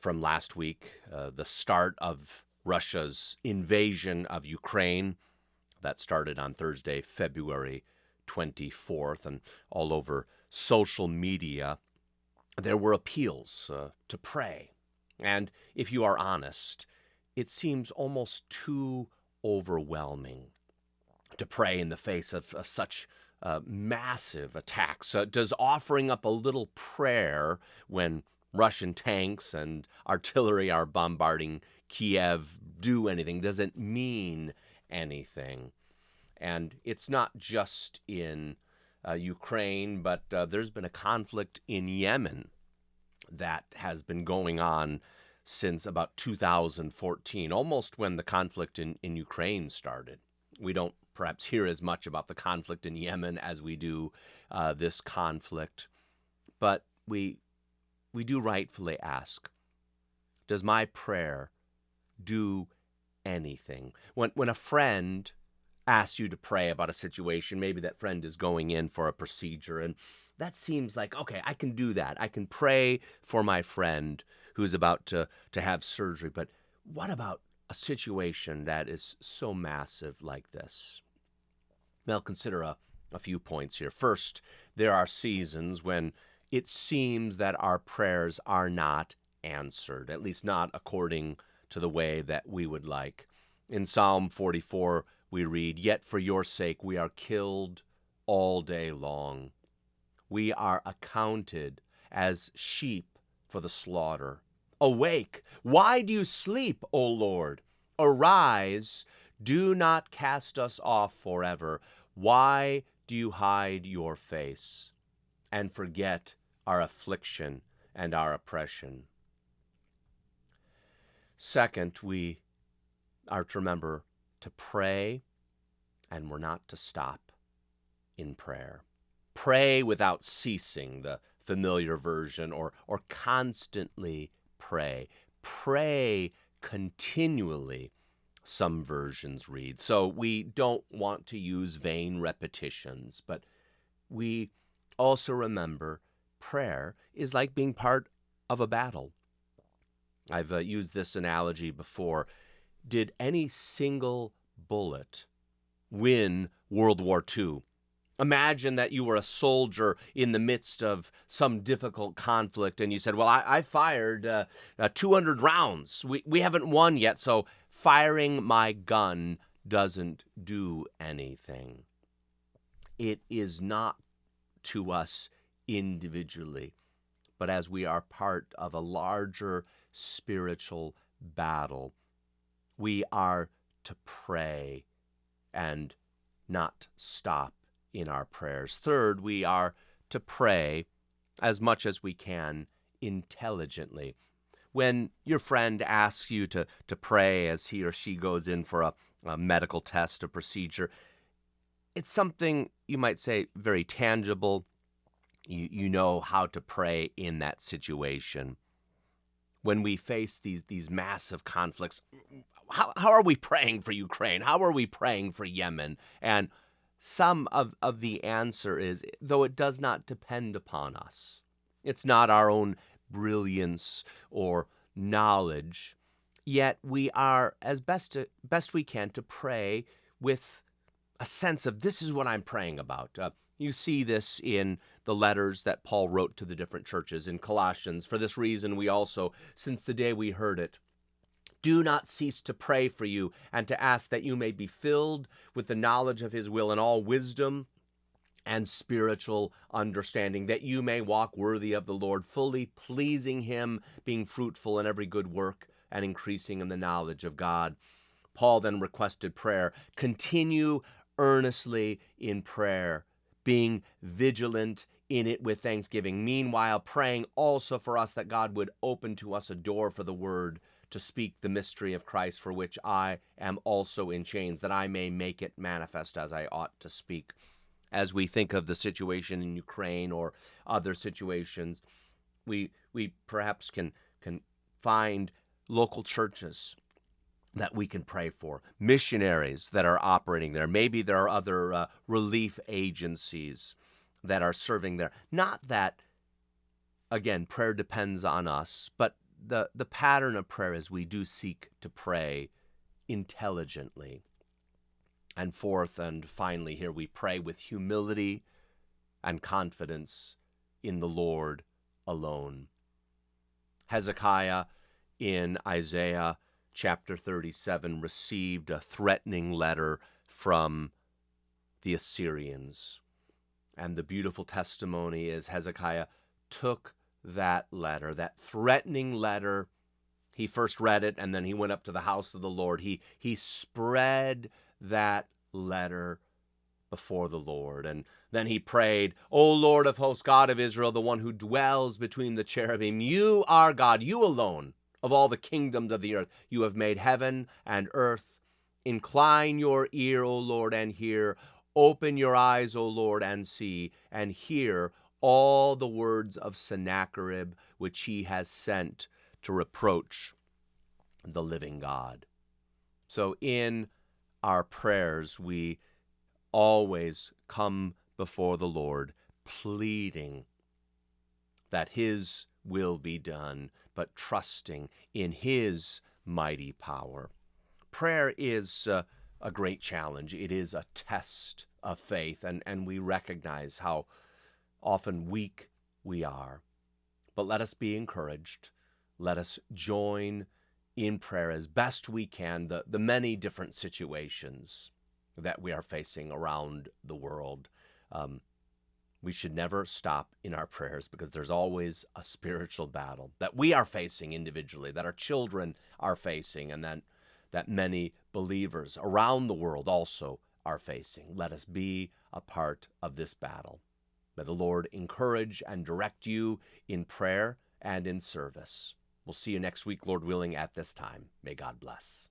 from last week, the start of Russia's invasion of Ukraine. That started on Thursday, February 24th, and all over social media, there were appeals to pray. And if you are honest, it seems almost too overwhelming to pray in the face of such massive attacks. Does offering up a little prayer when Russian tanks and artillery are bombarding Kiev do anything? Does it mean anything? And it's not just in Ukraine, but there's been a conflict in Yemen that has been going on since about 2014, almost when the conflict in Ukraine started. We don't perhaps hear as much about the conflict in Yemen as we do this conflict, but we do rightfully ask, does my prayer do anything? When a friend asks you to pray about a situation, maybe that friend is going in for a procedure, and that seems like, okay, I can do that. I can pray for my friend who's about to have surgery. But what about a situation that is so massive like this? Well, consider a few points here. First, there are seasons when it seems that our prayers are not answered, at least not according to the way that we would like. In Psalm 44, we read, "Yet for your sake we are killed all day long. We are accounted as sheep for the slaughter. Awake! Why do you sleep, O Lord? Arise! Do not cast us off forever. Why do you hide your face and forget our affliction and our oppression?" Second, we are to remember to pray, and we're not to stop in prayer. Pray without ceasing, the familiar version, or constantly pray. Pray continually, some versions read. So we don't want to use vain repetitions, but we also remember prayer is like being part of a battle. I've used this analogy before. Did any single bullet win World War II? Imagine that you were a soldier in the midst of some difficult conflict and you said, well, I fired 200 rounds. We haven't won yet, so firing my gun doesn't do anything. It is not to us individually, but as we are part of a larger spiritual battle, we are to pray and not stop in our prayers. Third, we are to pray as much as we can intelligently. When your friend asks you to pray as he or she goes in for a medical test, a procedure, it's something you might say very tangible. You know how to pray in that situation. When we face these massive conflicts, how are we praying for Ukraine? How are we praying for Yemen? And some of the answer is, though it does not depend upon us, it's not our own brilliance or knowledge, yet we are, as best we can, to pray with a sense of, this is what I'm praying about. You see this in the letters that Paul wrote to the different churches in Colossians. For this reason, we also, since the day we heard it, do not cease to pray for you and to ask that you may be filled with the knowledge of his will and all wisdom and spiritual understanding, that you may walk worthy of the Lord, fully pleasing him, being fruitful in every good work and increasing in the knowledge of God. Paul then requested prayer. Continue earnestly in prayer, being vigilant in it with thanksgiving. Meanwhile, praying also for us that God would open to us a door for the word to speak the mystery of Christ, for which I am also in chains, that I may make it manifest as I ought to speak. As we think of the situation in Ukraine or other situations, we perhaps can find local churches that we can pray for, missionaries that are operating there. Maybe there are other relief agencies that are serving there. Not that, again, prayer depends on us, but the pattern of prayer is we do seek to pray intelligently. And fourth and finally, here we pray with humility and confidence in the Lord alone. Hezekiah in Isaiah chapter 37 received a threatening letter from the Assyrians. And the beautiful testimony is Hezekiah took that letter, that threatening letter. He first read it, and then he went up to the house of the Lord. He spread that letter before the Lord. And then he prayed, O Lord of hosts, God of Israel, the one who dwells between the cherubim, you are God, you alone of all the kingdoms of the earth. You have made heaven and earth. Incline your ear, O Lord, and hear. Open your eyes, O Lord, and see, and hear all the words of Sennacherib, which he has sent to reproach the living God. So in our prayers, we always come before the Lord, pleading that his will be done, but trusting in his mighty power. Prayer is a great challenge. It is a test of faith, and we recognize how often weak we are. But let us be encouraged. Let us join in prayer as best we can, the many different situations that we are facing around the world. We should never stop in our prayers, because there's always a spiritual battle that we are facing individually, that our children are facing, and that many believers around the world also are facing. Let us be a part of this battle. May the Lord encourage and direct you in prayer and in service. We'll see you next week, Lord willing, at this time. May God bless.